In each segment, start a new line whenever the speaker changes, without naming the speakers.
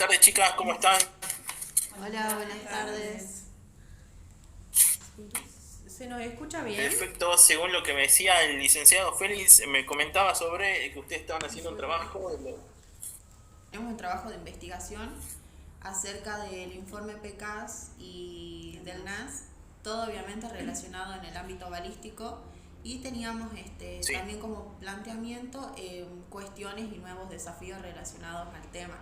tardes, chicas, ¿cómo están?
Hola, buenas tardes. ¿Se nos escucha bien?
Perfecto, según lo que me decía el licenciado Félix, me comentaba sobre que ustedes estaban haciendo un trabajo.
Tenemos un trabajo de investigación acerca del informe PECAS y del NAS, todo obviamente relacionado en el ámbito balístico, y teníamos
Sí,
también como planteamiento cuestiones y nuevos desafíos relacionados al tema.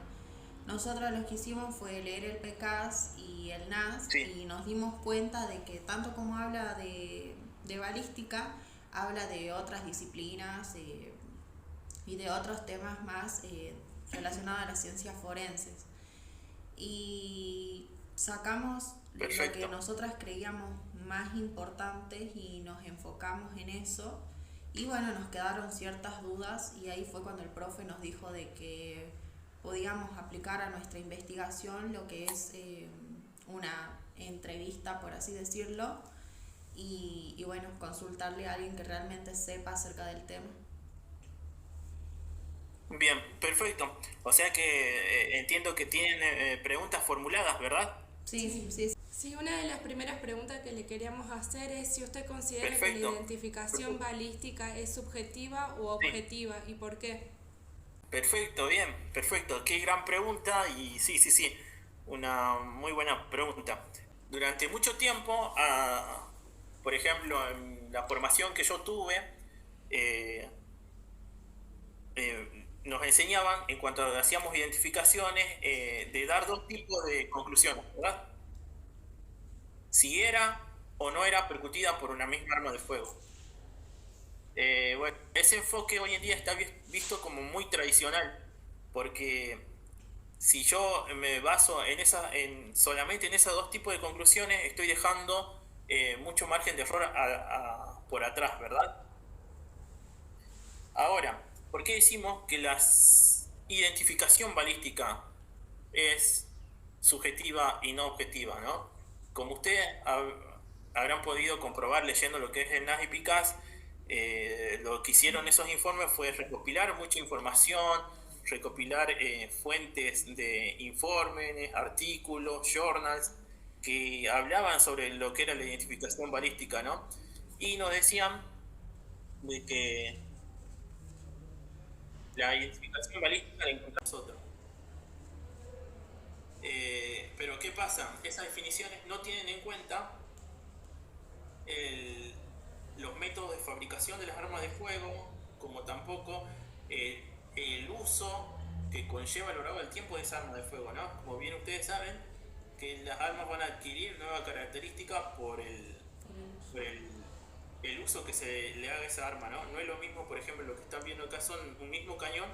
Nosotros lo que hicimos fue leer el PECAS y el NAS
sí,
y nos dimos cuenta de que tanto como habla de balística, habla de otras disciplinas y de otros temas más relacionados a las ciencias forenses. Y sacamos lo que
perfecto.
nosotras creíamos más importantes y nos enfocamos en eso. Y bueno, nos quedaron ciertas dudas y ahí fue cuando el profe nos dijo de que podíamos aplicar a nuestra investigación lo que es una entrevista, por así decirlo, y bueno, consultarle a alguien que realmente sepa acerca del tema.
Bien, perfecto. O sea que entiendo que tienen preguntas formuladas, ¿verdad?
Sí, sí, sí.
Sí, una de las primeras preguntas que le queríamos hacer es si usted considera que la
Perfecto.
identificación balística es subjetiva o
Sí,
objetiva y por qué.
perfecto, bien, perfecto. Qué gran pregunta y sí, sí, sí, una muy buena pregunta. Durante mucho tiempo, por ejemplo, en la formación que yo tuve, eh, nos enseñaban, en cuanto hacíamos identificaciones, de dar dos tipos de conclusiones, ¿verdad? Si era o no era percutida por una misma arma de fuego. Bueno, ese enfoque hoy en día está visto como muy tradicional, porque si yo me baso solamente en esos dos tipos de conclusiones, estoy dejando mucho margen de error por atrás, ¿verdad? Ahora, ¿por qué decimos que la identificación balística es subjetiva y no objetiva, ¿no? Como ustedes habrán podido comprobar leyendo lo que es el NAS y PICAS, lo que hicieron esos informes fue recopilar mucha información, recopilar fuentes de informes, artículos, journals, que hablaban sobre lo que era la identificación balística, ¿no? Y nos decían de que la identificación balística la encontramos nosotros. Pero ¿qué pasa? Esas definiciones no tienen en cuenta el- los métodos de fabricación de las armas de fuego, como tampoco el uso que conlleva a lo largo del tiempo de esa arma de fuego, ¿no? Como bien ustedes saben, que las armas van a adquirir nuevas características por el uso que se le haga a esa arma, ¿no? No es lo mismo, por ejemplo, lo que están viendo acá son un mismo cañón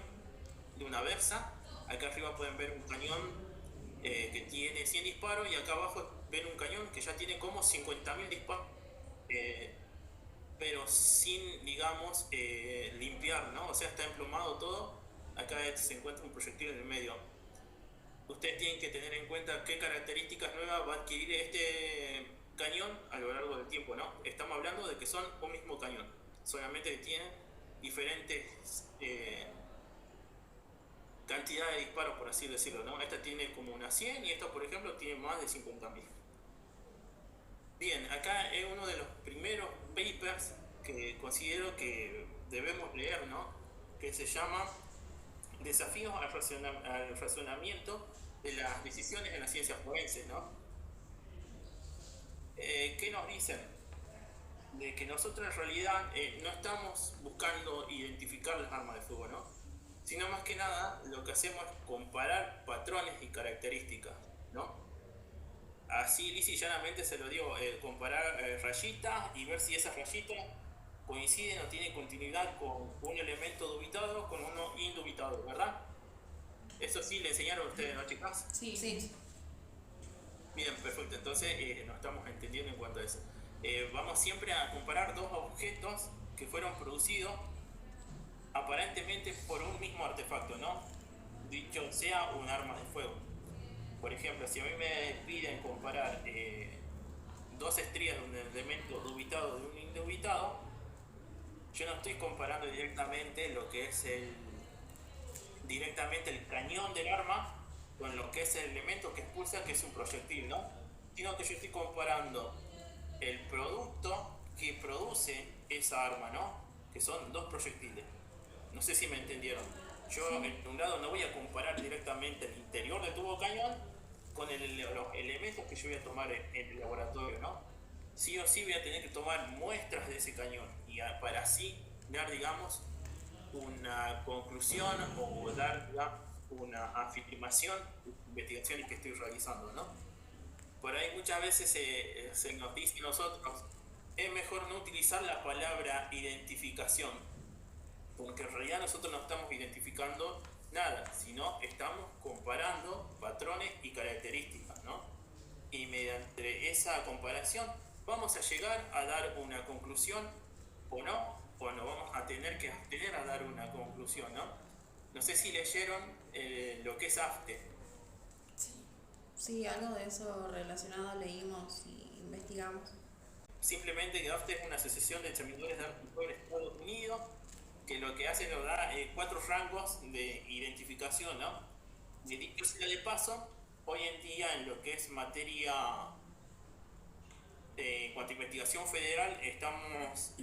de una Versa. Acá arriba pueden ver un cañón que tiene 100 disparos y acá abajo ven un cañón que ya tiene como 50.000 disparos, eh, pero sin, digamos, limpiar, ¿no? O sea, está emplomado todo. Acá se encuentra un proyectil en el medio. Ustedes tienen que tener en cuenta qué características nuevas va a adquirir este cañón a lo largo del tiempo, ¿no? Estamos hablando de que son un mismo cañón, solamente que tienen diferentes cantidad de disparos, por así decirlo, ¿no? Esta tiene como una 100 y esta, por ejemplo, tiene más de 50.000. Bien, acá es uno de los primeros papers que considero que debemos leer, ¿no? Que se llama Desafíos al razonamiento de las decisiones en las ciencias forenses, ¿no? ¿Qué nos dicen? De que nosotros en realidad no estamos buscando identificar las armas de fuego, ¿no? Sino más que nada lo que hacemos es comparar patrones y características, ¿no? Así lisa y llanamente se lo digo, comparar rayitas y ver si esas rayitas coinciden o tienen continuidad con un elemento dubitado con uno indubitado, ¿verdad? Eso sí le enseñaron a ustedes, ¿no, chicas?
Sí, sí.
Bien, perfecto. Entonces nos estamos entendiendo en cuanto a eso. Vamos siempre a comparar dos objetos que fueron producidos aparentemente por un mismo artefacto, ¿no? Dicho sea un arma de fuego. Por ejemplo, si a mí me piden comparar dos estrías de un elemento dubitado de un indubitado, yo no estoy comparando directamente lo que es directamente el cañón del arma con lo que que es el elemento que expulsa, que es un proyectil, ¿no? Sino que yo estoy comparando el producto que produce esa arma, ¿no? Que son dos proyectiles. No sé si me entendieron. Yo en un lado no voy a comparar directamente el interior del tubo cañón con los elementos que yo voy a tomar en el laboratorio, ¿no? Sí o sí voy a tener que tomar muestras de ese cañón y para así dar, digamos, una conclusión o dar, digamos, una afirmación de investigaciones que estoy realizando, ¿no? Por ahí muchas veces se nos dice a nosotros, es mejor no utilizar la palabra identificación, porque en realidad nosotros no estamos identificando nada, sino estamos comparando patrones y características, ¿no? Y mediante esa comparación vamos a llegar a dar una conclusión o no vamos a tener que abstener a dar una conclusión, ¿no? No sé si leyeron lo que es AFTE.
Sí, algo de eso relacionado leímos y investigamos.
Simplemente que AFTE es una asociación de examinadores de armas de Estados Unidos que lo que hace nos da 4 rangos de identificación, ¿no? Y dicho sea de paso, hoy en día en lo que es materia en cuanto a investigación federal estamos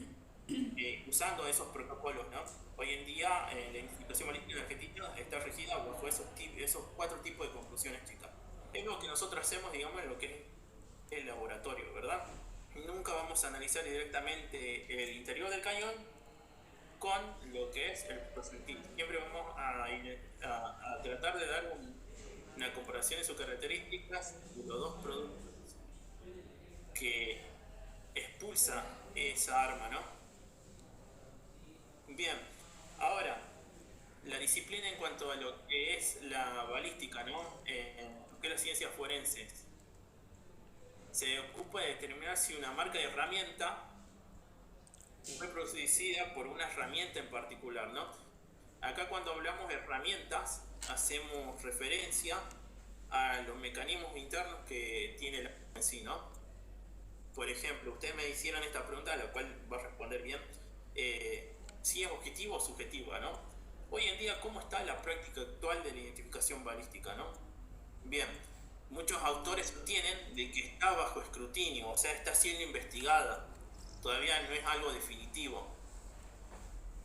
usando esos protocolos, ¿no? Hoy en día la identificación balística en Argentina está regida bajo esos 4 tipos de conclusiones, chicas. Es lo que nosotros hacemos, digamos, en lo que es el laboratorio, ¿verdad? Nunca vamos a analizar directamente el interior del cañón con lo que es el proyectil. Siempre vamos a tratar de dar una comparación de sus características de los dos productos que expulsa esa arma, ¿no? Bien, ahora, la disciplina en cuanto a lo que es la balística, ¿no? Lo que es la ciencia forense, se ocupa de determinar si una marca de herramienta fue producida por una herramienta en particular, ¿no? Acá cuando hablamos de herramientas, hacemos referencia a los mecanismos internos que tiene la en sí, ¿no? Por ejemplo, ustedes me hicieron esta pregunta, a la cual va a responder bien, si es objetivo o subjetiva, ¿no? Hoy en día, ¿cómo está la práctica actual de la identificación balística, ¿no? Bien, muchos autores sostienen de que está bajo escrutinio, o sea, está siendo investigada. Todavía no es algo definitivo.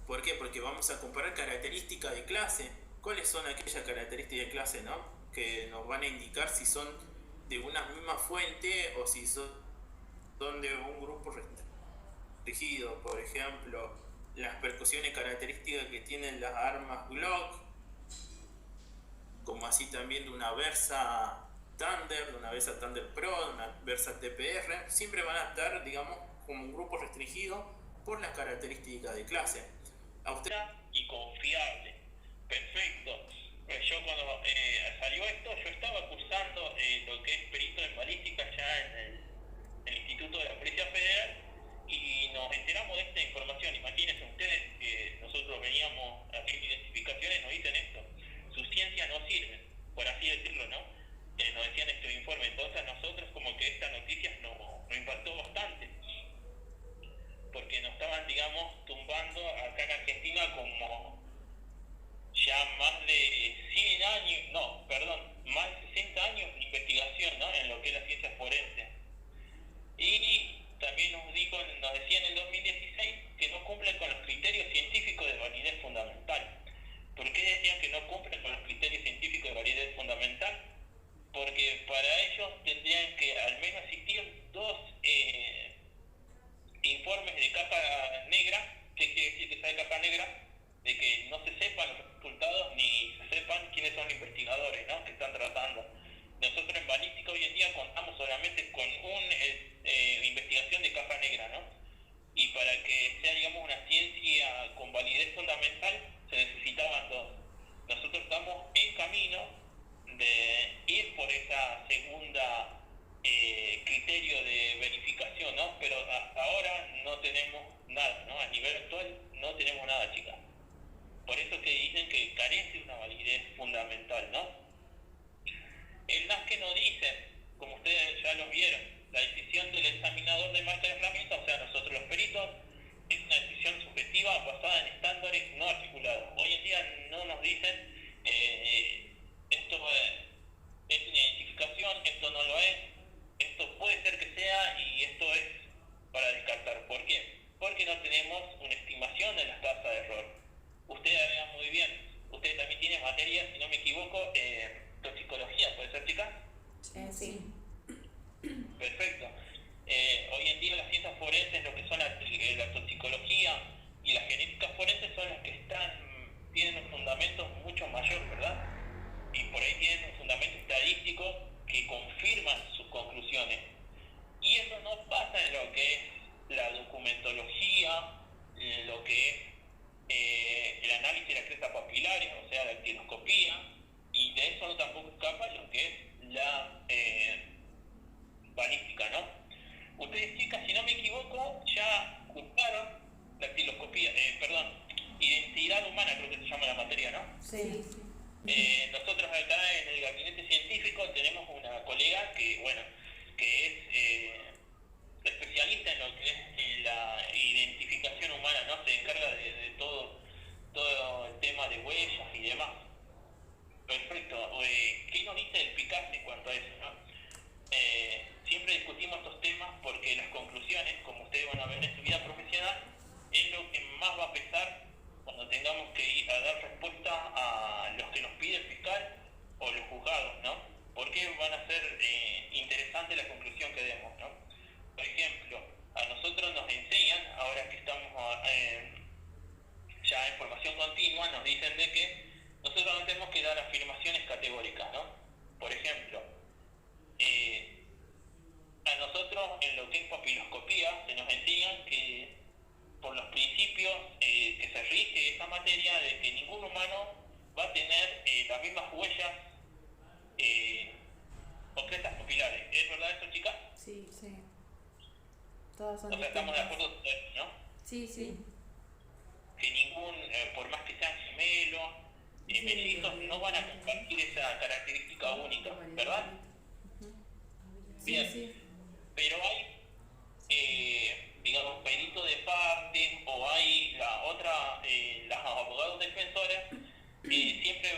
¿Por qué? Porque vamos a comparar características de clase. ¿Cuáles son aquellas características de clase, no? Que nos van a indicar si son de una misma fuente o si son de un grupo restringido. Por ejemplo, las percusiones características que tienen las armas Glock, como así también de una Versa Thunder, de una Versa Thunder Pro, de una Versa TPR, siempre van a estar, digamos, como un grupo restringido por las características de clase. A usted
y confiable. Perfecto. Yo cuando salió esto, yo estaba cursando lo que es perito en balística ya en el Instituto de la Policía Federal y nos enteramos de esta información. Imagínense ustedes que nosotros veníamos a hacer identificaciones, nos dicen esto, su ciencia no sirve, por así decirlo, ¿no? Nos decían este informe. Entonces a nosotros como que esta noticia nos impactó bastante, porque nos estaban, digamos, tumbando acá en Argentina como ya más de 100 años, no, perdón, más de 60 años de investigación, ¿no? En lo que es la ciencia forense. Y también nos decían en el 2016 que no cumplen con los criterios científicos de validez fundamental. ¿Por qué decían que no cumplen con los criterios científicos de validez fundamental? Porque para ellos tendrían que al menos existir 2 informes de capa negra. ¿Qué quiere decir que sea de capa negra? De que no se sepan los resultados ni se sepan quiénes son los investigadores, ¿no? Que están tratando. Nosotros en balística hoy en día contamos solamente con una investigación de capa negra, ¿no? Y para que sea, digamos, una ciencia con validez fundamental se necesitaban 2. Nosotros estamos en camino de ir por esa segunda criterio de verificación, ¿no? Pero hasta ahora no tenemos nada, ¿no? A nivel actual no tenemos nada, chicas. Por eso que dicen que carece una validez fundamental, ¿no?
Sí.
Perfecto. Hoy en día las ciencias forenses, lo que son la toxicología y la genética forense son las que tienen un fundamento mucho mayor, ¿verdad? Y por ahí tienen un fundamento estadístico que confirman sus conclusiones. Y eso no pasa en lo que es la documentología, en lo que es el análisis de la cresta papilares, o sea, la dactiloscopía, y de eso tampoco escapa lo que es la balística, ¿no? Ustedes, chicas, si no me equivoco, ya cursaron dactiloscopía, identidad humana, creo que se llama la materia, ¿no?
Sí.
Nosotros acá en el gabinete científico tenemos una colega que es especialista en lo que es la identificación humana, ¿no? Se encarga de todo el tema de huellas y demás. Perfecto. ¿Qué nos dice el PICAS en cuanto a eso, no? Siempre discutimos estos temas porque las conclusiones, como ustedes van a ver en su vida profesional, es lo que más va a pesar cuando tengamos que ir a dar respuesta a los que nos pide el fiscal o los juzgados, ¿no? Porque van a ser interesante la conclusión que demos, ¿no? Por ejemplo, a nosotros nos enseñan, ahora que estamos ya en formación continua, nos dicen de que nosotros no tenemos que dar afirmaciones categóricas, ¿no? Por ejemplo, a nosotros en lo que es papiloscopía se nos enseñan que por los principios que se rige esa materia de que ningún humano va a tener las mismas huellas o crestas papilares. ¿Es verdad eso, chicas?
Sí. Todas son
O sea, estamos de
distintas.
acuerdo, ¿no?
Sí.
Que ningún, por más que sean gemelos, mellizos, no van a compartir esa característica única, ¿verdad? Bien.
Sí.
Pero hay, digamos, perito de parte o hay las abogados defensores siempre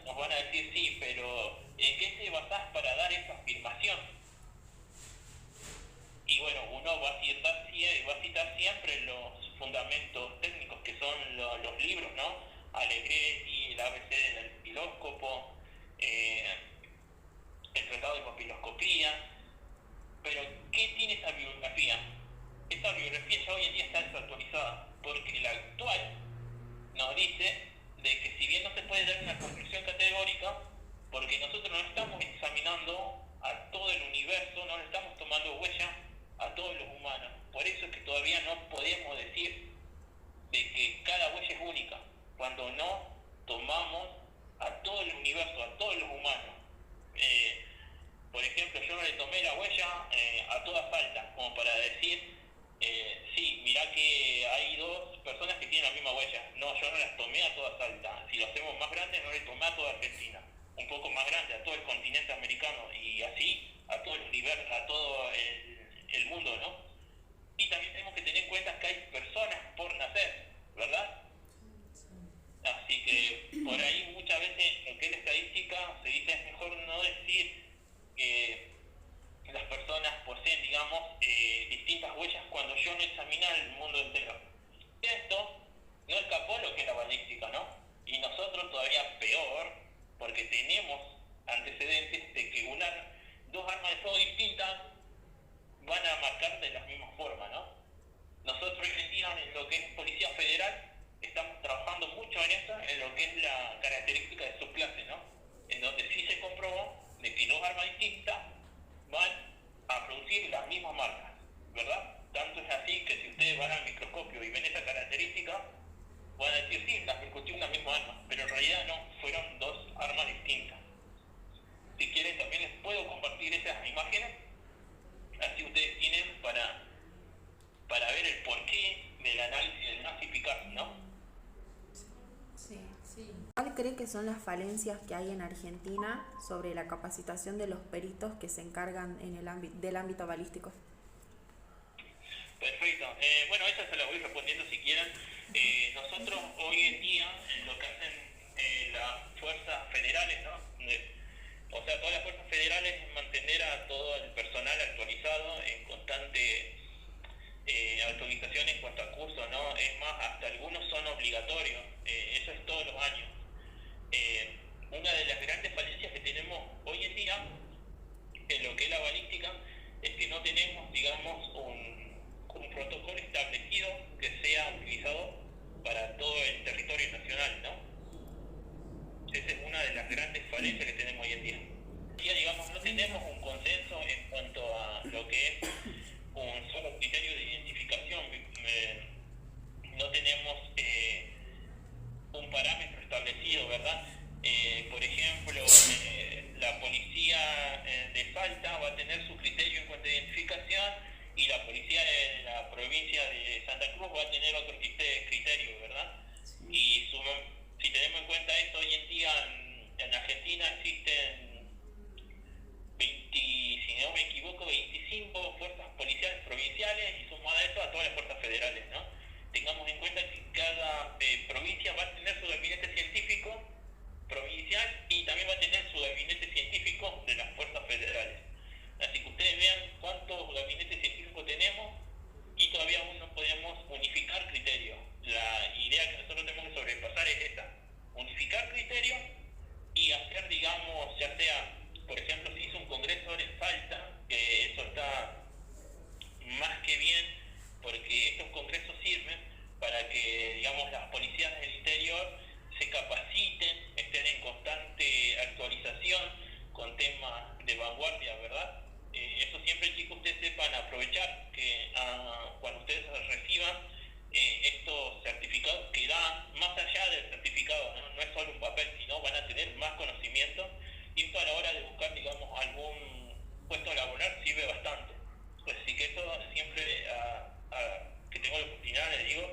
nos van a decir sí, pero ¿en qué te basás para dar esa afirmación? Y bueno, uno va a citar siempre los fundamentos técnicos que son los libros, ¿no? Allegretti, el ABC del papiloscopo, el tratado de papiloscopía. Pero, ¿qué tiene esa bibliografía? Esa bibliografía ya hoy en día está desactualizada, porque la actual nos dice de que si bien no se puede dar una conclusión categórica, porque nosotros no estamos examinando a todo el universo, no le estamos tomando huella a todos los humanos. Por eso es que todavía no podemos decir de que cada huella es única, cuando no tomamos a todo el universo, a todos los humanos. Por ejemplo, yo no le tomé la huella a todas faltas, como para decir, sí, mirá que hay dos personas que tienen la misma huella. No, yo no las tomé a todas altas. Si lo hacemos más grande, no le tomé a toda Argentina. Un poco más grande, a todo el continente americano. Y así, a todo el universo, a todo el mundo, ¿no? Y también tenemos que tener en cuenta que hay personas por nacer, ¿verdad? Así que por ahí muchas veces en que la estadística se dice es mejor no decir que las personas poseen, digamos, distintas huellas cuando yo no examina el mundo entero. Esto no escapó lo que es la balística, ¿no? Y nosotros todavía peor, porque tenemos antecedentes de que dos armas de fuego distintas van a marcar de la misma forma, ¿no? Nosotros hoy en día en lo que es Policía Federal estamos trabajando mucho en eso, en lo que es la característica de su clase, ¿no? En donde sí se comprobó de que dos armas distintas van a producir las mismas marcas, ¿verdad? Tanto es así que si ustedes van al microscopio y ven esa característica, van a decir sí, las discutió una misma arma, pero en realidad no, fueron dos armas distintas. Si quieren también les puedo compartir esas imágenes, así ustedes tienen para ver el porqué del análisis del nazificar, ¿no?
Sí.
¿Cuál cree que son las falencias que hay en Argentina sobre la capacitación de los peritos que se encargan del ámbito balístico?
Perfecto. Bueno, esa se la voy respondiendo si quieren. Nosotros hoy en día, en lo que hacen las fuerzas federales, ¿no? O sea, todas las fuerzas federales es mantener a todo el personal actualizado en constante actualización en cuanto a cursos, ¿no? Es más, hasta algunos son obligatorios. Eso es todos los años. Una de las grandes falencias que tenemos hoy en día en lo va a tener otros criterios, ¿verdad? Y si tenemos en cuenta esto, hoy en día en Argentina existen 20, si no me equivoco, 25 fuerzas policiales provinciales y sumada a eso a todas las fuerzas federales, ¿no? Tengamos en cuenta que cada provincia va a tener su gabinete científico provincial y también va a tener su gabinete científico de las fuerzas federales. Así que ustedes vean cuántos gabinetes científicos tenemos y todavía aún no podemos unificar criterios. La idea que nosotros tenemos que sobrepasar es esta: unificar criterios y hacer, digamos, ya sea, por ejemplo, si hizo un congreso en Salta, que eso está más que bien, porque estos congresos sirven para que, digamos, las policías del interior se capaciten, estén en constante actualización con temas de vanguardia, ¿verdad? Eso siempre, chicos, ustedes sepan aprovechar que cuando ustedes reciban estos certificados que dan, más allá del certificado, ¿no? No es solo un papel, sino van a tener más conocimiento, y esto a la hora de buscar, digamos, algún puesto laboral sirve bastante. Pues sí, que eso siempre que tengo la oportunidad les digo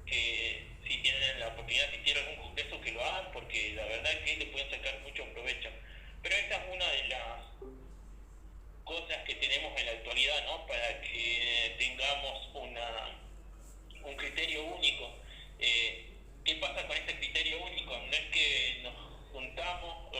que si tienen la oportunidad, si tienen algún congreso, que lo hagan, porque la verdad es que le pueden sacar mucho provecho. Pero esta es una de las cosas que tenemos en la actualidad, ¿no? Para que tengamos un criterio único. ¿Qué pasa con este criterio único? No es que nos juntamos,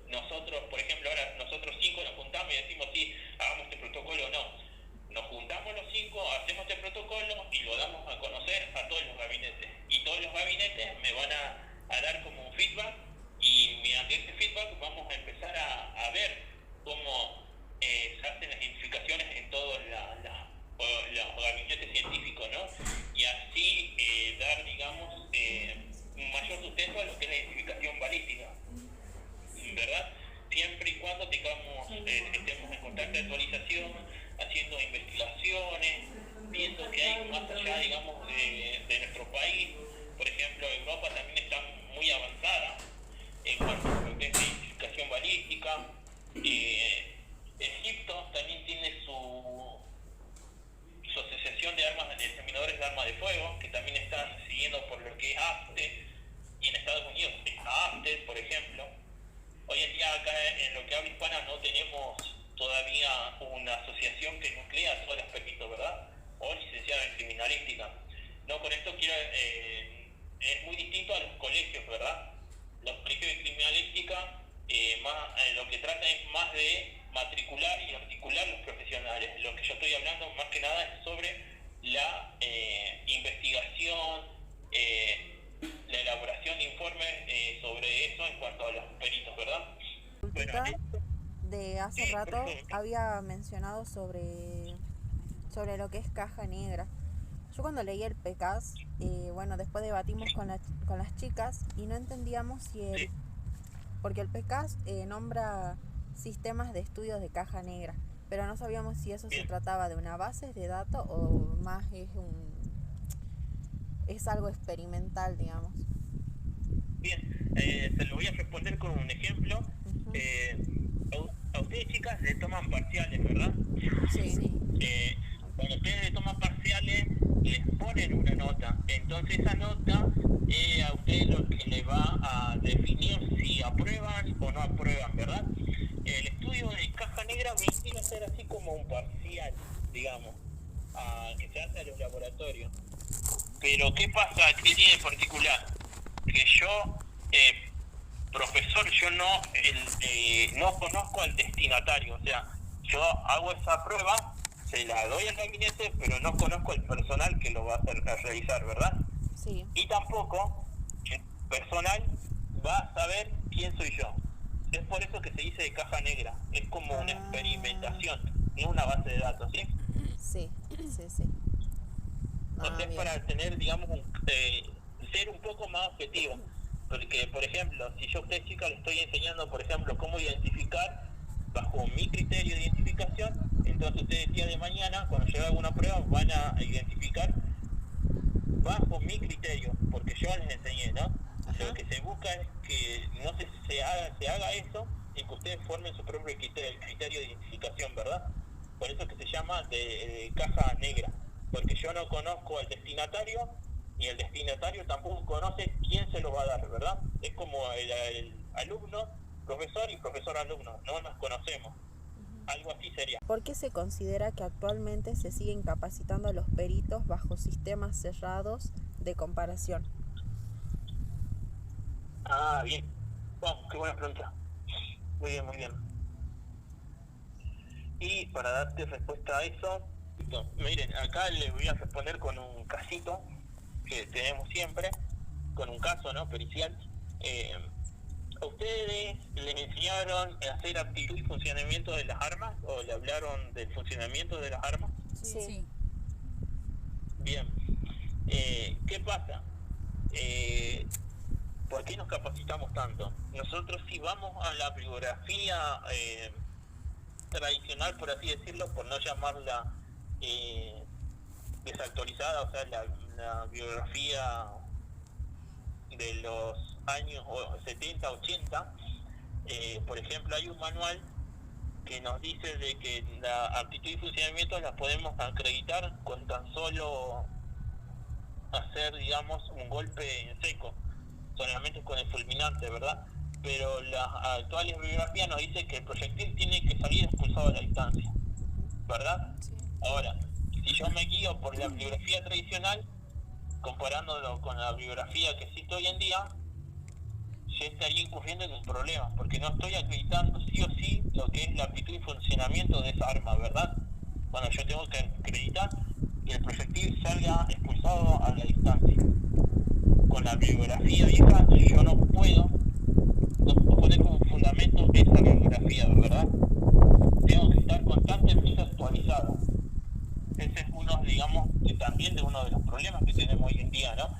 nosotros, por ejemplo, ahora nosotros 5 nos juntamos y decimos sí, hagamos este protocolo, no. Nos juntamos los 5, hacemos este protocolo y lo damos a conocer a todos los gabinetes. Y todos los gabinetes me van a dar como un feedback, y mediante ese feedback vamos a empezar a ver cómo se hacen las identificaciones en todos los gabinetes científicos, ¿no? Y así dar, digamos, un mayor sustento a lo que es la identificación balística, ¿verdad? Siempre y cuando estemos en constante actualización, haciendo investigaciones, viendo que hay más allá, digamos, de nuestro país. Por ejemplo, Europa también está muy avanzada en cuanto a lo que es la identificación balística. Egipto también tiene su asociación de examinadores de armas de fuego, que también está siguiendo por lo que es AFTE, y en Estados Unidos está AFTE, por ejemplo. Hoy en día acá en lo que habla hispana no tenemos todavía una asociación que nuclea todos los peritos, ¿verdad? O licenciado en criminalística. No, con esto quiero, es muy distinto a los colegios, ¿verdad? Los colegios de criminalística lo que tratan es más de matricular y articular los profesionales. Lo que yo estoy hablando más que nada es sobre la investigación, la elaboración de informes sobre eso en cuanto a los peritos, ¿verdad? Bueno,
de hace rato había mencionado sobre lo que es caja negra. Yo cuando leí el PECAS, bueno, después debatimos con las chicas y no entendíamos si porque el PECAS nombra sistemas de estudios de caja negra, pero no sabíamos si eso se trataba de una base de datos o más es algo experimental, digamos.
Bien, se lo voy a responder con un ejemplo. A ustedes, chicas, le toman parciales, ¿verdad?
Sí.
Cuando ustedes le toman parciales, les ponen una nota. Entonces esa nota a ustedes lo que le va a definir si aprueban o no aprueban, ¿verdad? El estudio de caja negra viene a ser así como un parcial, digamos, que se hace en los laboratorios. Pero ¿qué pasa? ¿Qué tiene en particular? Que yo, profesor, yo no conozco al destinatario. O sea, yo hago esa prueba, se la doy al gabinete, pero no conozco al personal que lo va a realizar, ¿verdad?
Sí.
Y tampoco el personal va a saber quién soy yo. Es por eso que se dice de caja negra. Es como una experimentación, no una base de datos, ¿sí?
Sí.
O sea, es para tener, digamos, ser un poco más objetivo. Porque, por ejemplo, si yo a usted, chica, le estoy enseñando, por ejemplo, cómo identificar bajo mi criterio de identificación, entonces ustedes el día de mañana, cuando llegue alguna prueba, van a identificar bajo mi criterio, porque yo les enseñé, ¿no?
Ajá.
Lo que se busca es que no se haga eso y que ustedes formen su propio criterio de identificación, ¿verdad? Por eso que se llama de caja negra, porque yo no conozco al destinatario, ni el destinatario tampoco conoce quién se lo va a dar, ¿verdad? Es como el alumno, profesor y profesor-alumno, no nos conocemos. Algo así sería.
¿Por qué se considera que actualmente se siguen capacitando a los peritos bajo sistemas cerrados de comparación?
Ah, bien. Wow, qué buena pregunta. Muy bien, muy bien. Y para darte respuesta a eso, miren, acá le voy a responder con un casito que tenemos siempre, con un caso, ¿no? Pericial. ¿A ustedes les enseñaron a hacer aptitud y funcionamiento de las armas? ¿O le hablaron del funcionamiento de las armas?
Sí.
Bien. ¿Qué pasa? ¿Por qué nos capacitamos tanto? Nosotros si vamos a la bibliografía tradicional, por así decirlo, por no llamarla desactualizada, o sea, la bibliografía de los años 70, 80, por ejemplo, hay un manual que nos dice de que la aptitud y funcionamiento las podemos acreditar con tan solo hacer, digamos, un golpe en seco, solamente con el fulminante, ¿verdad? Pero las actuales bibliografías nos dicen que el proyectil tiene que salir expulsado a la distancia, ¿verdad?
Sí.
Ahora, si yo me guío por la bibliografía tradicional, comparándolo con la bibliografía que existe hoy en día, yo estaría incurriendo en un problema, porque no estoy acreditando sí o sí lo que es la aptitud y funcionamiento de esa arma, ¿verdad? Bueno, yo tengo que acreditar que el proyectil salga expulsado a la distancia. Con la bibliografía vieja yo no puedo poner como fundamento esa bibliografía, ¿verdad? Tengo que estar constantemente actualizado. Ese es uno, digamos, también de uno de los problemas que tenemos hoy en día, ¿no?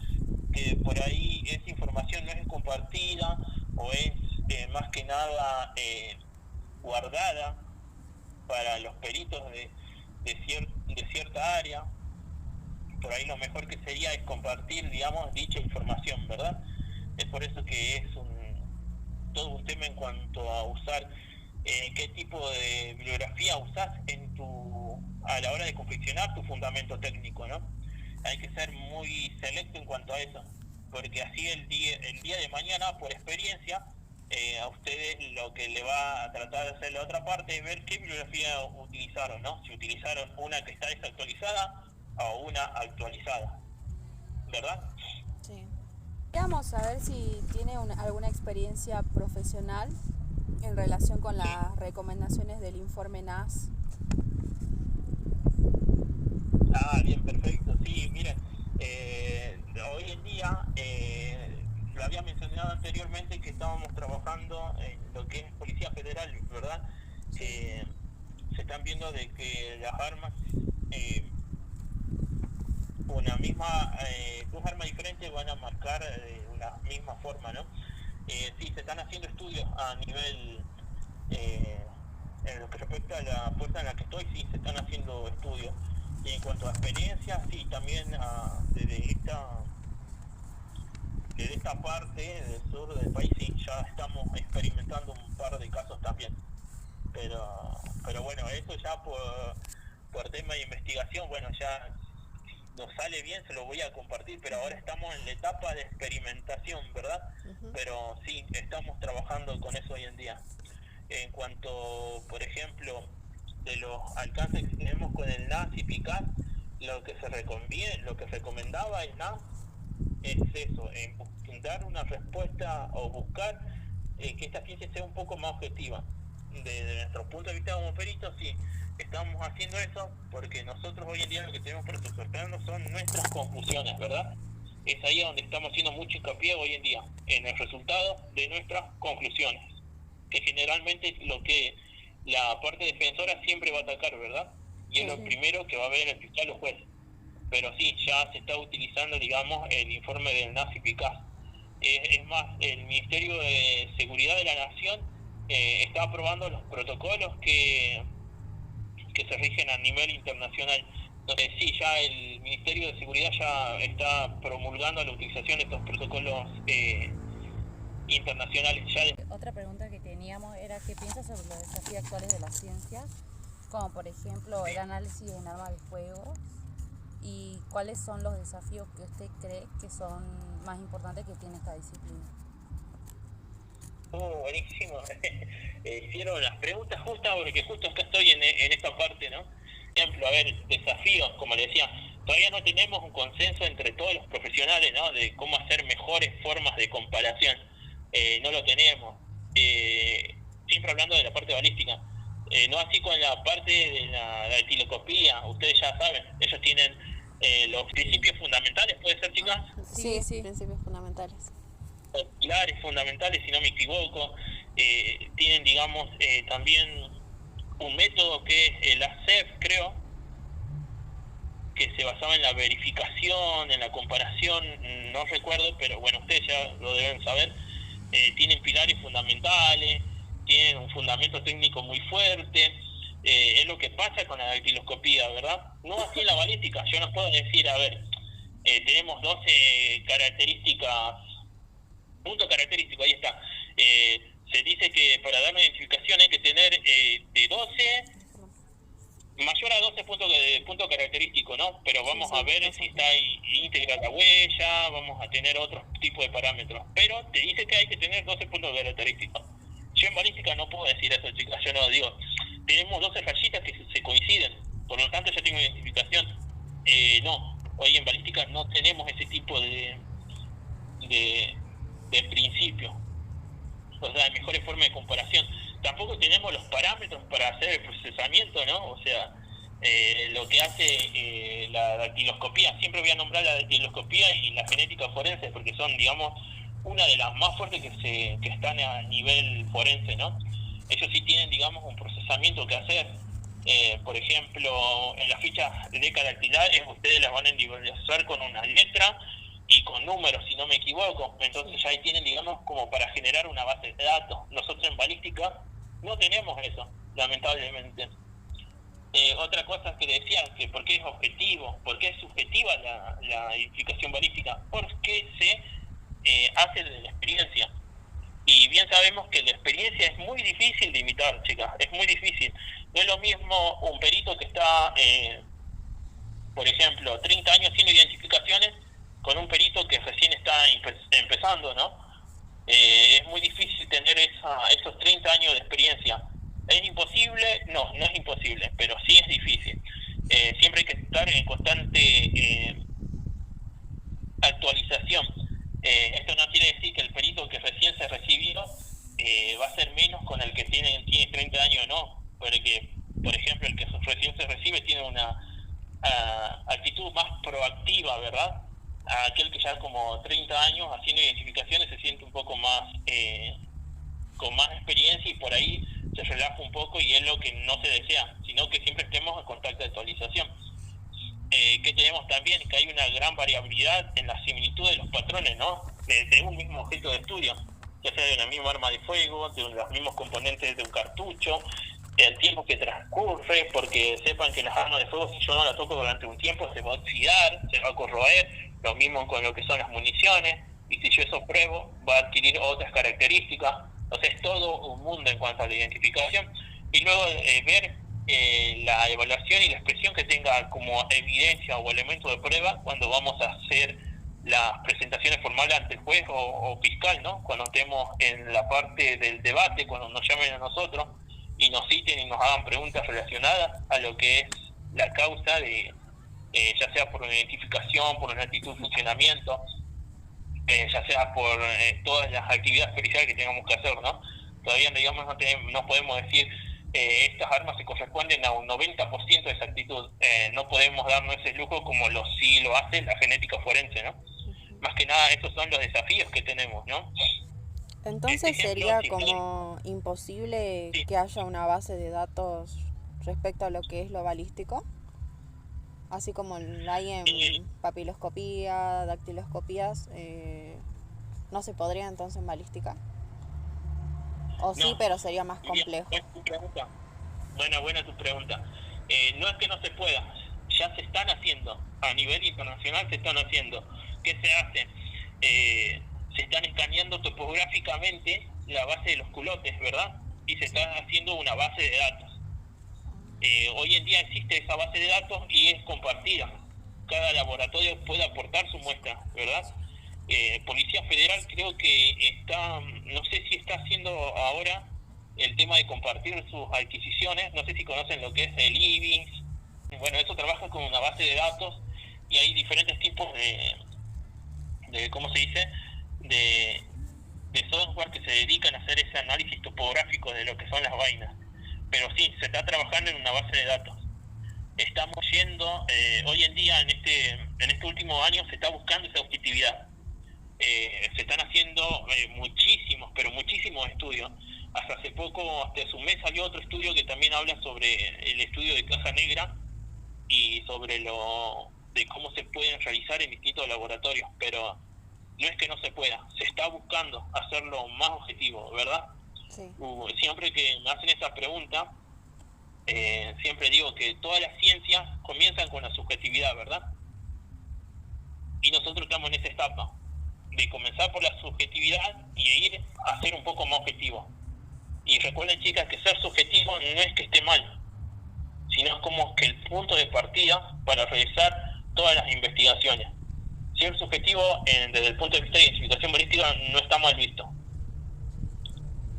Que por ahí esa información no es compartida o es más que nada guardada para los peritos de cierta área. Por ahí lo mejor que sería es compartir, digamos, dicha información, ¿verdad? Es por eso que es todo un tema en cuanto a usar qué tipo de bibliografía usás a la hora de confeccionar tu fundamento técnico, ¿no? Hay que ser muy selecto en cuanto a eso, porque así el día de mañana, por experiencia, a ustedes lo que le va a tratar de hacer la otra parte es ver qué bibliografía utilizaron, ¿no? Si utilizaron una que está desactualizada o una actualizada, ¿verdad?
Sí. Queríamos saber si tiene alguna experiencia profesional en relación con las recomendaciones del informe NAS.
Ah, bien, perfecto. Sí, miren, hoy en día, lo había mencionado anteriormente que estábamos trabajando en lo que es Policía Federal, ¿verdad? Se están viendo de que las armas, dos armas diferentes van a marcar la misma forma, ¿no? Sí, se están haciendo estudios a nivel, en lo que respecta a la fuerza en la que estoy, sí, se están haciendo estudios. Y en cuanto a experiencia, sí, también desde esta parte del sur del país, sí, ya estamos experimentando un par de casos también. Pero bueno, eso ya por tema de investigación, bueno, ya nos sale bien, se lo voy a compartir, pero ahora estamos en la etapa de experimentación, ¿verdad? Uh-huh. Pero sí, estamos trabajando con eso hoy en día. En cuanto, por ejemplo, de los alcances que tenemos con el NAS y PICAS, lo que recomendaba el NAS es eso, en dar una respuesta o buscar que esta ciencia sea un poco más objetiva. Desde nuestro punto de vista como peritos, sí, estamos haciendo eso porque nosotros hoy en día lo que tenemos para sostenernos son nuestras conclusiones, ¿verdad? Es ahí donde estamos haciendo mucho hincapié hoy en día, en el resultado de nuestras conclusiones, que generalmente es lo que la parte defensora siempre va a atacar, ¿verdad? Y es lo primero que va a ver el fiscal o juez. Pero sí, ya se está utilizando, digamos, el informe del NAS y PICAS. Es más, el Ministerio de Seguridad de la Nación está aprobando los protocolos que se rigen a nivel internacional. Entonces sí, ya el Ministerio de Seguridad ya está promulgando la utilización de estos protocolos internacionales.
Otra pregunta que teníamos era qué piensas sobre los desafíos actuales de la ciencia, como por ejemplo el análisis en armas de fuego
y cuáles son los desafíos que usted cree que son más importantes que tiene esta disciplina.
Buenísimo. Hicieron las preguntas justas porque justo acá estoy en esta parte, ¿no? Ejemplo, a ver, desafíos, como le decía, todavía no tenemos un consenso entre todos los profesionales, ¿no? De cómo hacer mejores formas de comparación. No lo tenemos. Siempre hablando de la parte balística. No así con la parte de la dactiloscopía. Ustedes ya saben, ellos tienen los principios fundamentales, ¿puede ser, chicas?
Sí, principios fundamentales.
Pilares fundamentales, si no me equivoco. Tienen, digamos, también un método que es el ACEF, creo, que se basaba en la verificación, en la comparación, no recuerdo, pero bueno, ustedes ya lo deben saber. Tienen pilares fundamentales, tienen un fundamento técnico muy fuerte. Es lo que pasa con la dactiloscopía, ¿verdad? No así en la balística. Yo no puedo decir, a ver, tenemos 12 características, punto característico, ahí está. Se dice que para dar una identificación hay que tener de 12, mayor a 12 puntos característicos, ¿no? Pero vamos a ver si está íntegra la huella, vamos a tener otros tipos de parámetros. Pero te dice que hay que tener 12 puntos característicos. Yo en balística no puedo decir eso, chicas. Yo no digo, tenemos 12 rayitas que se coinciden, por lo tanto ya tengo identificación. No, hoy en balística no tenemos ese tipo de principio, o sea, mejores formas de comparación. Tampoco tenemos los parámetros para hacer el procesamiento, ¿no? O sea, lo que hace la dactiloscopía, siempre voy a nombrar la dactiloscopía y la genética forense porque son, digamos, una de las más fuertes que están a nivel forense, ¿no? Ellos sí tienen, digamos, un procesamiento que hacer. Por ejemplo, en las fichas de dactilares ustedes las van a individualizar con una letra y con números, si no me equivoco. Entonces ya ahí tienen, digamos, como para generar una base de datos. Nosotros en balística no tenemos eso, lamentablemente. Otra cosa que decían, que por qué es objetivo, por qué es subjetiva la identificación balística, porque se hace de la experiencia. Y bien sabemos que la experiencia es muy difícil de imitar, chicas, es muy difícil. No es lo mismo un perito que está, por ejemplo, 30 años sin identificaciones, con un perito que recién está empezando, ¿no? Es muy difícil tener esos 30 años de experiencia. ¿Es imposible? No, no es imposible, pero sí es difícil. Siempre hay que estar en constante actualización. Esto no quiere decir que el perito que recién se recibió va a ser menos con el que tiene 30 años, no. Porque, por ejemplo, el que recién se recibe tiene una actitud más proactiva, ¿verdad? Aquel que ya como 30 años haciendo identificaciones se siente un poco más con más experiencia y por ahí se relaja un poco y es lo que no se desea, sino que siempre estemos en contacto de actualización. Que tenemos también que hay una gran variabilidad en la similitud de los patrones, ¿no? De un mismo objeto de estudio, ya sea de una misma arma de fuego, de los mismos componentes de un cartucho, el tiempo que transcurre, porque sepan que las armas de fuego, si yo no las toco durante un tiempo, se va a oxidar, se va a corroer, lo mismo con lo que son las municiones, y si yo eso pruebo, va a adquirir otras características. O sea, es todo un mundo en cuanto a la identificación, y luego ver la evaluación y la expresión que tenga como evidencia o elemento de prueba cuando vamos a hacer las presentaciones formales ante el juez o fiscal, ¿no? Cuando estemos en la parte del debate, cuando nos llamen a nosotros y nos citen y nos hagan preguntas relacionadas a lo que es la causa de ya sea por una identificación, por una actitud de funcionamiento, ya sea por todas las actividades periciales que tengamos que hacer, ¿no? Todavía, digamos, no podemos decir estas armas se corresponden a un 90% de exactitud. No podemos darnos ese lujo como sí lo hace la genética forense, ¿no? Más que nada, estos son los desafíos que tenemos, ¿no?
Entonces sería como imposible que haya una base de datos respecto a lo que es lo balístico, así como hay en papiloscopía, dactiloscopías, ¿no se podría entonces en balística? O sí,
No.
pero sería más complejo.
Buena tu pregunta. No es que no se pueda, ya se están haciendo, a nivel internacional se están haciendo. ¿Qué se hace? Se están escaneando topográficamente la base de los culotes, ¿verdad? Y se está haciendo una base de datos. Hoy en día existe esa base de datos y es compartida. cada laboratorio puede aportar su muestra, ¿verdad? Policía Federal creo que está, no sé si está haciendo ahora el tema de compartir sus adquisiciones, no sé si conocen lo que es el IBIS. Bueno, eso trabaja con una base de datos y hay diferentes tipos de ¿cómo se dice? De software que se dedican a hacer ese análisis topográfico de lo que son las vainas. Pero sí, se está trabajando en una base de datos. Estamos yendo, hoy en día, en este último año, se está buscando esa objetividad. Se están haciendo muchísimos, pero muchísimos estudios. Hasta hace poco, hasta hace un mes, salió otro estudio que también habla sobre el estudio de caja negra y sobre de cómo se pueden realizar en distintos laboratorios, pero no es que no se pueda, se está buscando hacerlo más objetivo, ¿verdad?
Sí.
Siempre que me hacen esa pregunta, siempre digo que todas las ciencias comienzan con la subjetividad, ¿verdad? Y nosotros estamos en esa etapa de comenzar por la subjetividad y ir a ser un poco más objetivo. Y recuerden, chicas, que ser subjetivo no es que esté mal, sino es como que el punto de partida para realizar todas las investigaciones. Ser subjetivo desde el punto de vista de identificación balística no está mal visto,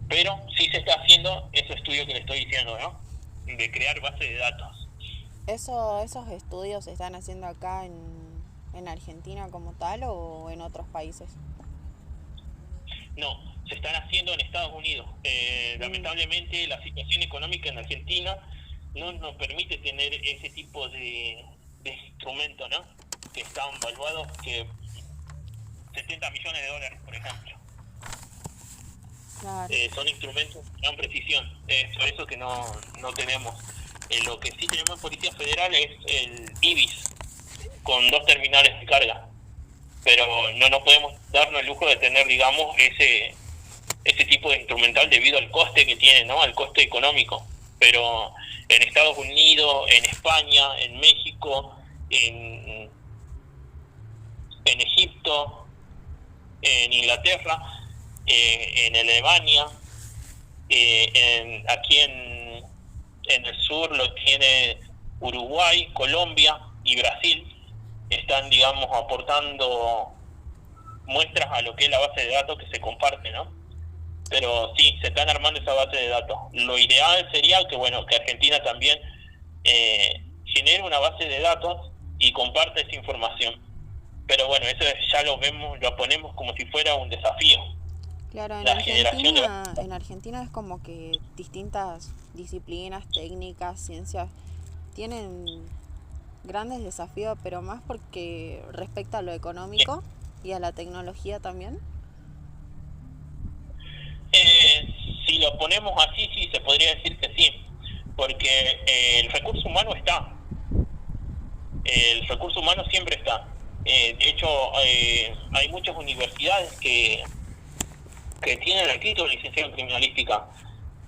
pero sí se está haciendo ese estudio que le estoy diciendo, ¿no? De crear base de datos.
¿Esos estudios se están haciendo acá en Argentina como tal o en otros países?
No, se están haciendo en Estados Unidos. Lamentablemente la situación económica en Argentina no nos permite tener ese tipo de instrumento, ¿no? Que están valuados que $70 millones, por ejemplo.
Claro.
Son instrumentos de gran precisión. Por eso que no tenemos. Lo que sí tenemos en Policía Federal es el IBIS, con 2 terminales de carga. Pero no podemos darnos el lujo de tener, digamos, ese tipo de instrumental debido al coste que tiene, ¿no? Al coste económico. Pero en Estados Unidos, en España, en México, en Egipto, en Inglaterra, en Alemania, aquí en el sur lo tiene Uruguay, Colombia y Brasil. Están, digamos, aportando muestras a lo que es la base de datos que se comparte, ¿no? Pero sí, se están armando esa base de datos. Lo ideal sería que Argentina también genere una base de datos y comparte esa información. Pero bueno, eso ya lo ponemos como si fuera un desafío.
Claro,
en
Argentina es como que distintas disciplinas, técnicas, ciencias tienen grandes desafíos, pero más porque respecta a lo económico y a la tecnología también.
Si lo ponemos así, sí, se podría decir que sí, porque el recurso humano está. El recurso humano siempre está. De hecho, hay muchas universidades que tienen el título de licenciado en criminalística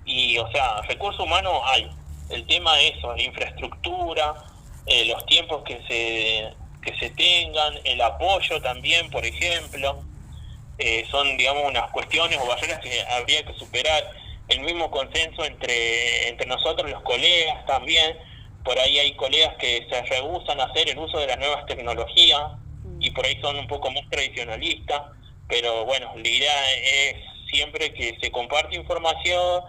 y, o sea, recurso humano hay. El tema es eso, la infraestructura, los tiempos que se tengan, el apoyo también, por ejemplo, son, digamos, unas cuestiones o barreras que habría que superar. El mismo consenso entre nosotros, los colegas también. Por ahí hay colegas que se rehúsan a hacer el uso de las nuevas tecnologías y por ahí son un poco más tradicionalistas, pero bueno, la idea es siempre que se comparte información,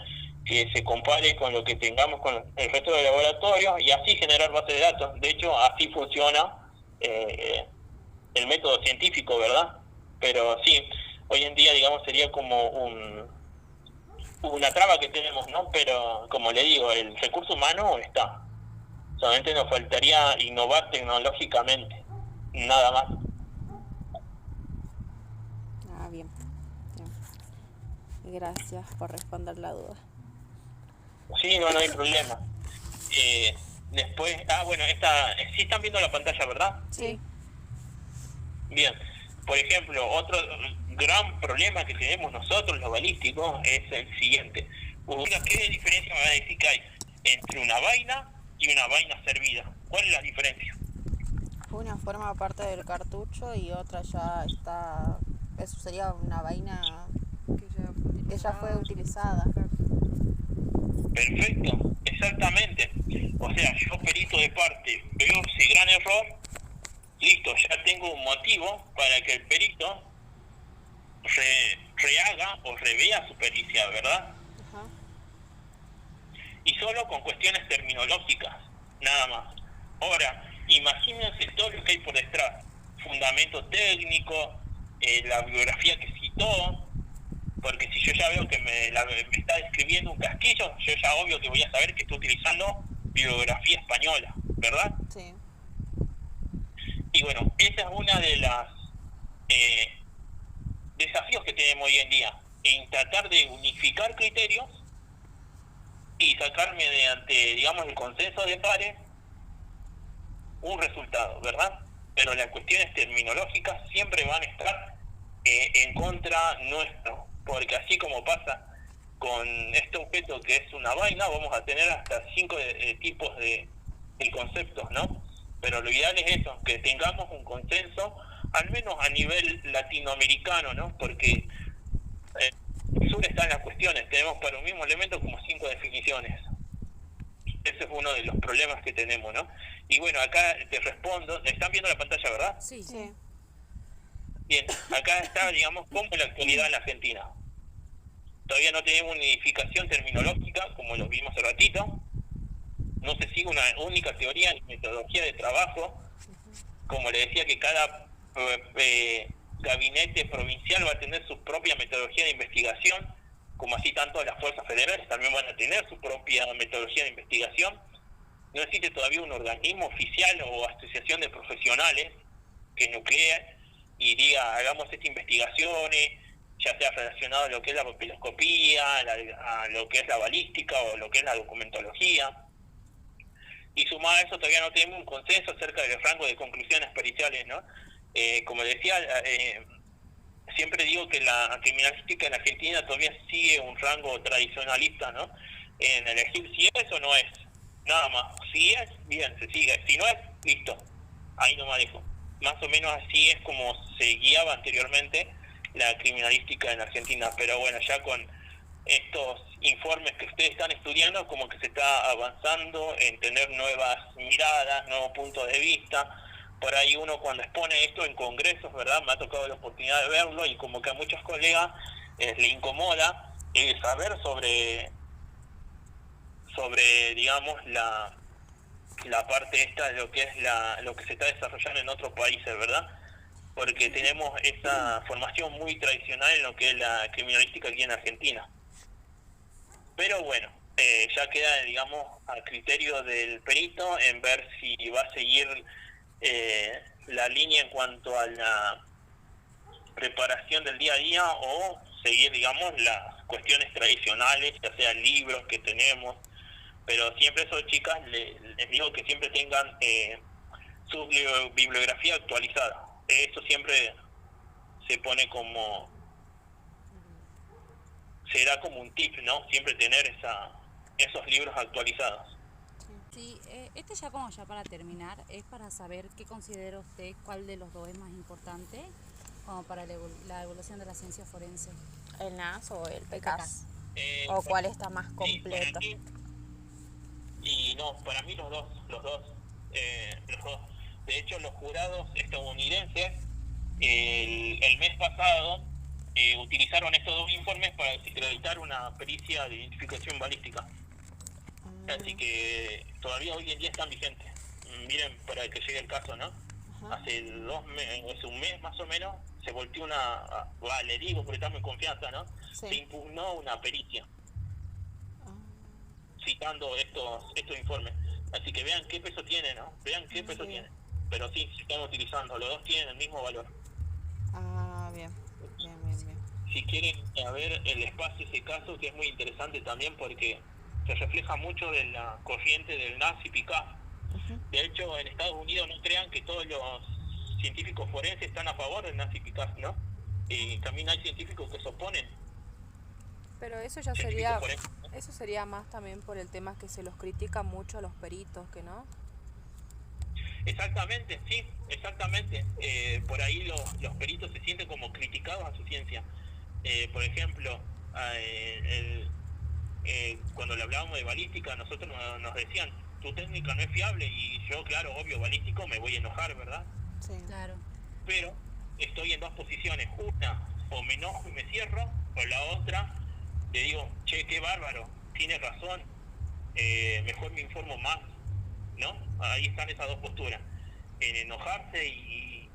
que se compare con lo que tengamos con el resto de laboratorios y así generar base de datos. De hecho, así funciona el método científico, ¿verdad? Pero sí, hoy en día, digamos, sería como una traba que tenemos, ¿no? Pero, como le digo, el recurso humano está. Solamente nos faltaría innovar tecnológicamente, nada más.
Bien. Gracias por responder la duda.
Sí, no hay problema. Después, sí están viendo la pantalla, ¿verdad?
Sí.
Bien. Por ejemplo, otro gran problema que tenemos nosotros, los balísticos, es el siguiente. ¿Qué diferencia me va a decir que hay entre una vaina y una vaina servida? ¿Cuál es la diferencia?
Una forma parte del cartucho y otra ya está... Eso sería una vaina que ya fue utilizada.
Perfecto, exactamente. O sea, yo perito de parte veo ese gran error listo, ya tengo un motivo para que el perito rehaga o revea su pericia, ¿verdad?
Ajá.
Y solo con cuestiones terminológicas, nada más. Ahora, imagínense todo lo que hay por detrás, fundamento técnico, la bibliografía que citó, porque si yo ya veo que me está describiendo un casquillo, yo ya obvio que voy a saber que está utilizando bibliografía española, ¿verdad?
Sí.
Y bueno, esa es una de las desafíos que tenemos hoy en día, en tratar de unificar criterios y sacar mediante, digamos, el consenso de pares un resultado, ¿verdad? Pero las cuestiones terminológicas siempre van a estar en contra nuestro, porque así como pasa con este objeto que es una vaina, vamos a tener hasta 5 tipos de conceptos, ¿no? Pero lo ideal es eso, que tengamos un consenso, al menos a nivel latinoamericano, ¿no? Porque el sur están las cuestiones, tenemos para un mismo elemento como 5 definiciones. Ese es uno de los problemas que tenemos, ¿no? Y bueno, acá te respondo, están viendo la pantalla, ¿verdad?
Sí.
Sí.
Bien, acá está, digamos, cómo es la actualidad en la Argentina. Todavía no tenemos una unificación terminológica, como lo vimos hace ratito. No se sigue una única teoría ni metodología de trabajo. Como le decía, que cada gabinete provincial va a tener su propia metodología de investigación, como así tanto las fuerzas federales también van a tener su propia metodología de investigación. No existe todavía un organismo oficial o asociación de profesionales que nuclee y diga, hagamos estas investigaciones, ya sea relacionado a lo que es la papiloscopía, a lo que es la balística o lo que es la documentología. Y sumado a eso, todavía no tenemos un consenso acerca del rango de conclusiones periciales, ¿no? Como decía, siempre digo que la criminalística en Argentina todavía sigue un rango tradicionalista, ¿no? En elegir si es o no es, nada más. Si es, bien, se sigue. Si no es, listo. Ahí no me dejo. Más o menos así es como se guiaba anteriormente la criminalística en Argentina. Pero bueno, ya con estos informes que ustedes están estudiando, como que se está avanzando en tener nuevas miradas, nuevos puntos de vista. Por ahí uno cuando expone esto en congresos, ¿verdad? Me ha tocado la oportunidad de verlo y como que a muchos colegas le incomoda saber sobre digamos, la parte esta de lo que es lo que se está desarrollando en otros países, ¿verdad? Porque tenemos esa formación muy tradicional en lo que es la criminalística aquí en Argentina. Pero bueno, ya queda, digamos, a criterio del perito en ver si va a seguir la línea en cuanto a la preparación del día a día o seguir, digamos, las cuestiones tradicionales, ya sean libros que tenemos. Pero siempre eso, chicas, les digo que siempre tengan su bibliografía actualizada. Eso siempre se pone como, será como un tip, ¿no? Siempre tener esos libros actualizados.
Sí, este ya como ya para terminar, es para saber qué considera usted, cuál de los dos es más importante como para la evolución de la ciencia forense.
¿El NAS o el PECAS? ¿O cuál está más completo?
Y no, para mí los dos. De hecho, los jurados estadounidenses el mes pasado utilizaron estos dos informes para desacreditar una pericia de identificación balística. Así que todavía hoy en día están vigentes. Miren, para que llegue el caso, ¿no? Hace un mes más o menos se volteó le digo porque estamos en confianza, ¿no?
Sí.
Se impugnó una pericia citando estos informes. Así que vean qué peso tiene, ¿no? Vean qué peso tiene. Pero sí, se están utilizando. Los dos tienen el mismo valor.
Ah, bien.
Si quieren ver el espacio, ese caso, que es muy interesante también porque se refleja mucho de la corriente del NAS y PICAS. De hecho, en Estados Unidos no crean que todos los científicos forenses están a favor del NAS y PICAS, ¿no? Y también hay científicos que se oponen.
Pero eso ya sería más también por el tema que se los critica mucho a los peritos, ¿que no?
Exactamente, sí, exactamente. Por ahí los peritos se sienten como criticados a su ciencia. Por ejemplo, cuando le hablábamos de balística, nosotros nos decían, tu técnica no es fiable, y yo, claro, obvio, balístico, me voy a enojar, ¿verdad?
Sí.
Claro.
Pero estoy en dos posiciones. Una, o me enojo y me cierro, o la otra, le digo, che, qué bárbaro, tiene razón, mejor me informo más, ¿no? Ahí están esas dos posturas. En enojarse y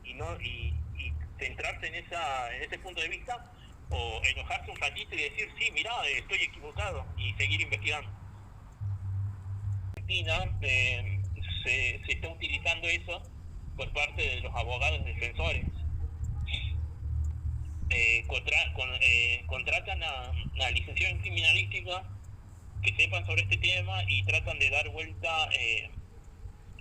centrarse en ese punto de vista, o enojarse un ratito y decir, sí, mirá, estoy equivocado, y seguir investigando. En Argentina se está utilizando eso por parte de los abogados defensores. Contratan a licenciados en criminalística que sepan sobre este tema y tratan de dar vuelta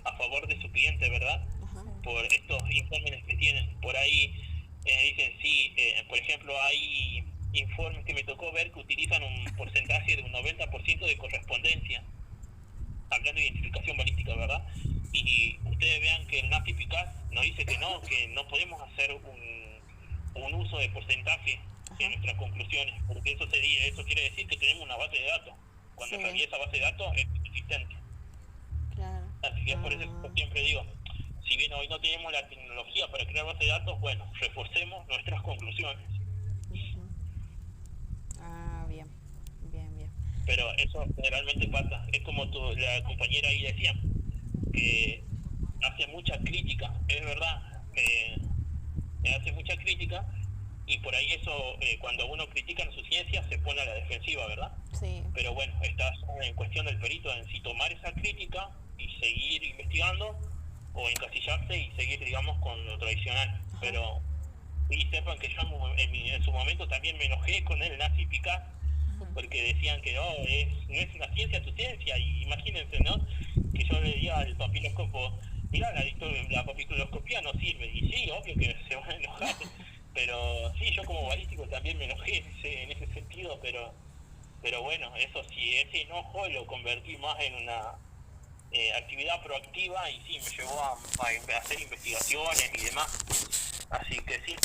a favor de su cliente, ¿verdad?
Ajá.
Por estos informes que tienen. Por ahí dicen, sí, por ejemplo, hay informes que me tocó ver que utilizan un porcentaje de un 90% de correspondencia, hablando de identificación balística, ¿verdad? Y ustedes vean que el NACI Picaz nos dice que no podemos hacer un uso de porcentaje en nuestras conclusiones, porque eso quiere decir que tenemos una base de datos, cuando en realidad esa base de datos es inexistente.
Claro.
Así que es por eso que yo siempre digo, si bien hoy no tenemos la tecnología para crear base de datos, bueno, reforcemos nuestras conclusiones.
Bien.
Pero eso generalmente pasa, es como la compañera ahí decía, que hace mucha crítica, es verdad, hace mucha crítica, y por ahí eso, cuando uno critica en su ciencia, se pone a la defensiva, ¿verdad?
Sí.
Pero bueno, está en cuestión del perito en si tomar esa crítica y seguir investigando, o encasillarse y seguir, digamos, con lo tradicional. Pero y sepan que yo en su momento también me enojé con el NACI Picaz, porque decían que no es una ciencia tu ciencia, y imagínense, ¿no? Que yo le diga al papiloscopo, mirá, la papiloscopía no sirve, y sí, obvio que se van a enojar, pero sí, yo como balístico también me enojé en ese sentido, pero bueno, eso sí, ese enojo lo convertí más en una actividad proactiva, y sí, me llevó a hacer investigaciones y demás. Así que sí,